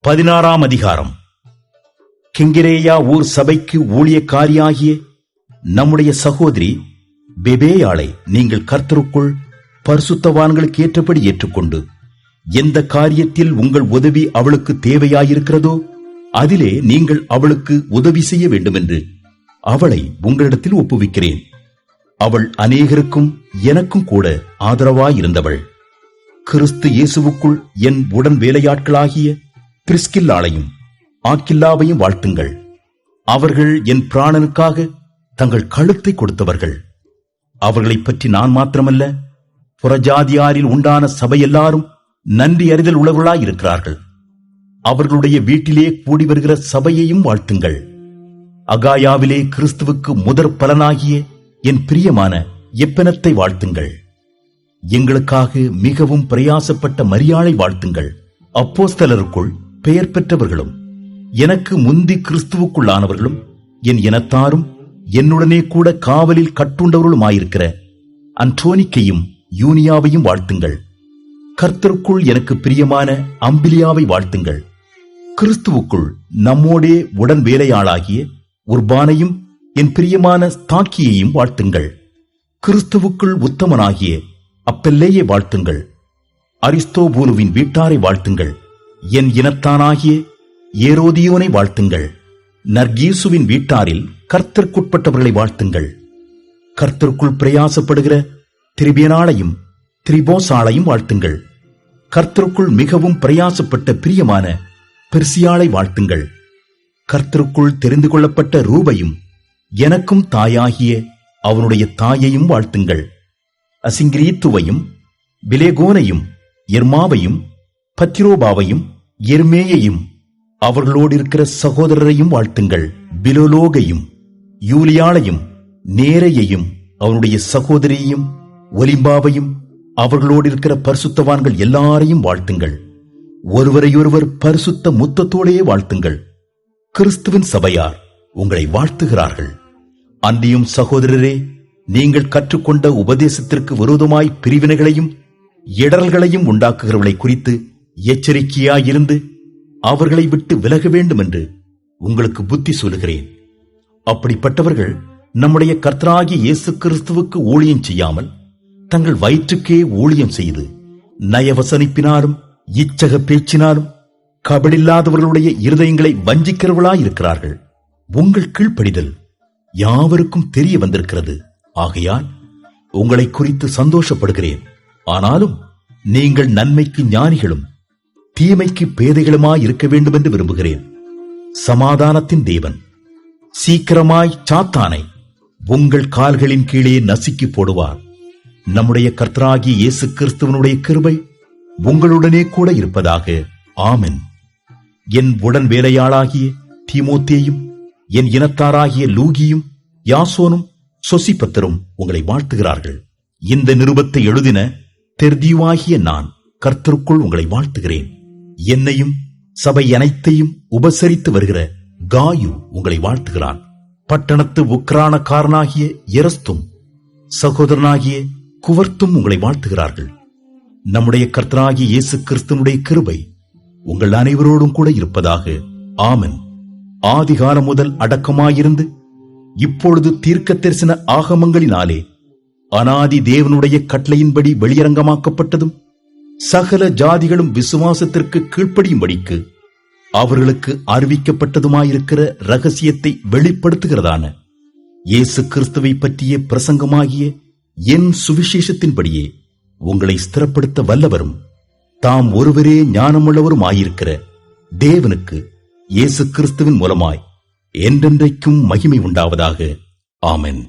16ஆம் அதிகாரம். கெங்கிரேயா ஊர் சபைக்கு ஊழியக்காரியாகிய நம்முடைய சகோதரி பெபேயாளை நீங்கள் கர்த்தருக்குள் பரிசுத்தவான்களுக்கு ஏற்றபடி ஏற்றுக்கொண்டு, எந்த காரியத்தில் உங்கள் உதவி அவளுக்கு தேவையாயிருக்கிறதோ அதிலே நீங்கள் அவளுக்கு உதவி செய்ய வேண்டுமென்று அவளை உங்களிடத்தில் ஒப்புவிக்கிறேன். அவள் அநேகருக்கும் எனக்கும் கூட ஆதரவாயிருந்தவள். கிறிஸ்து இயேசுவுக்குள் என் உடன் வேலையாட்களாகிய பிரிஸ்கில்லாளையும் ஆக்கில்லாவையும் வாழ்த்துங்கள். அவர்கள் என் பிராணனுக்காக தங்கள் கழுத்தை கொடுத்தவர்கள். அவர்களைப் பற்றி நான் மாத்திரமல்ல, புறஜாதியாரில் உண்டான சபை எல்லாரும் நன்றி அறிதல் உள்ளவர்களாயிருக்கிறார்கள். அவர்களுடைய வீட்டிலே கூடி வருகிற சபையையும் வாழ்த்துங்கள். அகாயாவிலே கிறிஸ்துவுக்கு முதற் பலனாகிய என் பிரியமான எப்பெனத்தை வாழ்த்துங்கள். எங்களுக்காக மிகவும் பிரயாசப்பட்ட மரியாளை வாழ்த்துங்கள். அப்போஸ்தலருக்குள் பெயர் பெற்றவர்களும் எனக்கு முந்தி கிறிஸ்துவுக்குள்ளானவர்களும் என் இனத்தாரும் என்னுடனே கூட காவலில் கட்டுண்டவர்களுமாயிருக்கிற அன்டோனிக்கையும் யூனியாவையும் வாழ்த்துங்கள். கர்த்தருக்குள் எனக்கு பிரியமான அம்பிலியாவை வாழ்த்துங்கள். கிறிஸ்துவுக்குள் நம்மோடே உடன் வேலையாளாகிய உர்பானையும் என் பிரியமான ஸ்தாக்கியையும் வாழ்த்துங்கள். கிறிஸ்துவுக்குள் உத்தமனாகிய அப்பெல்லேயை வாழ்த்துங்கள். அரிஸ்தோபூலுவின் வீட்டாரை வாழ்த்துங்கள். என் இனத்தானாகிய ஏரோதியோனை வாழ்த்துங்கள். நர்கீசுவின் வீட்டாரில் கர்த்தருக்குட்பட்டவர்களை வாழ்த்துங்கள். கர்த்தருக்குள் பிரயாசப்படுகிற திரிபேனாளையும் திரிபோசாளையும் வாழ்த்துங்கள். கர்த்தருக்குள் மிகவும் பிரயாசப்பட்ட பிரியமான பெர்சியாளை வாழ்த்துங்கள். கர்த்தருக்குள் தெரிந்து கொள்ளப்பட்ட ரூபையும் எனக்கும் தாயாகிய அவனுடைய தாயையும் வாழ்த்துங்கள். அசிங்கிரீத்துவையும் பிலேகோனையும் எர்மாவையும் பத்திரோபாவையும் எர்மேயையும் அவர்களோடு இருக்கிற சகோதரரையும் வாழ்த்துங்கள். பிலோலோகையும் யூலியாளையும் நேரையையும் அவனுடைய சகோதரியையும் ஒலிம்பாவையும் அவர்களோடு இருக்கிற பரிசுத்தவான்கள் எல்லாரையும் வாழ்த்துங்கள். ஒருவரையொருவர் பரிசுத்த முத்தத்தோடையே வாழ்த்துங்கள். கிறிஸ்துவின் சபையார் உங்களை வாழ்த்துகிறார்கள். அன்றியும் சகோதரரே, நீங்கள் கற்றுக்கொண்ட உபதேசத்திற்கு விரோதமாய் பிரிவினைகளையும் இடரல்களையும் உண்டாக்குகிறவர்களை குறித்து எச்சரிக்கையாயிருந்து அவர்களை விட்டு விலக வேண்டும் என்று உங்களுக்கு புத்தி சொல்லுகிறேன். அப்படிப்பட்டவர்கள் நம்முடைய கர்த்தராகிய இயேசு கிறிஸ்துவுக்கு ஊழியம் செய்யாமல் தங்கள் வயிற்றுக்கே ஊழியம் செய்து நயவசனிப்பினாலும் இச்சக பேச்சினாலும் கபடில்லாதவர்களுடைய இருதயங்களை வஞ்சிக்கிறவர்களாயிருக்கிறார்கள். உங்கள் கீழ்ப்படிதல் யாவருக்கும் தெரிய வந்திருக்கிறது. ஆகையால் உங்களை குறித்து சந்தோஷப்படுகிறேன். ஆனாலும் நீங்கள் நன்மைக்கு ஞானிகளும் தீமைக்கு பேதைகளுமாயிருக்க வேண்டும் என்று விரும்புகிறேன். சமாதானத்தின் தேவன் சீக்கிரமாய் சாத்தானை உங்கள் கால்களின் கீழே நசுக்கி போடுவார். நம்முடைய கர்த்தராகிய இயேசு கிறிஸ்துவனுடைய கிருபை உங்களுடனே கூட இருப்பதாக. ஆமென். என் உடன் வேலையாளாகிய தீமோத்தேயும் என் இனத்தாராகிய லூகியும் யாசோனும் சொசிபத்தரும் உங்களை வாழ்த்துகிறார்கள். இந்த நிருபத்தை எழுதின தெர்தியுவாகிய நான் கர்த்தருக்குள் உங்களை வாழ்த்துகிறேன். என்னையும் சபை அனைத்தையும் உபசரித்து வருகிற காயு உங்களை வாழ்த்துகிறான். பட்டணத்து உக்ரானக்காரனாகிய எரஸ்தும் சகோதரனாகிய குவர்த்தும் உங்களை வாழ்த்துகிறார்கள். நம்முடைய கர்த்தராகிய இயேசு கிறிஸ்துவனுடைய கிருபை உங்கள் அனைவரோடும் கூட இருப்பதாக. ஆமென். ஆதிகாலம் முதல் அடக்கமாயிருந்து இப்பொழுது தீர்க்க தரிசன ஆகமங்களினாலே அனாதி தேவனுடைய கட்டளையின்படி வெளியரங்கமாக்கப்பட்டதும் சகல ஜாதிகளும் விசுவாசத்திற்கு கீழ்ப்படியும்படிக்கு அவர்களுக்கு அறிவிக்கப்பட்டதுமாயிருக்கிற ரகசியத்தை வெளிப்படுத்துகிறதான இயேசு கிறிஸ்துவை பற்றிய பிரசங்கமாகிய என் சுவிசேஷத்தின்படியே உங்களை ஸ்திரப்படுத்த வல்லவரும் தாம் ஒருவரே ஞானமுள்ளவருமாயிருக்கிற தேவனுக்கு இயேசு கிறிஸ்துவின் மூலமாய் என்றென்றைக்கும் மகிமை உண்டாவதாக. ஆமென்.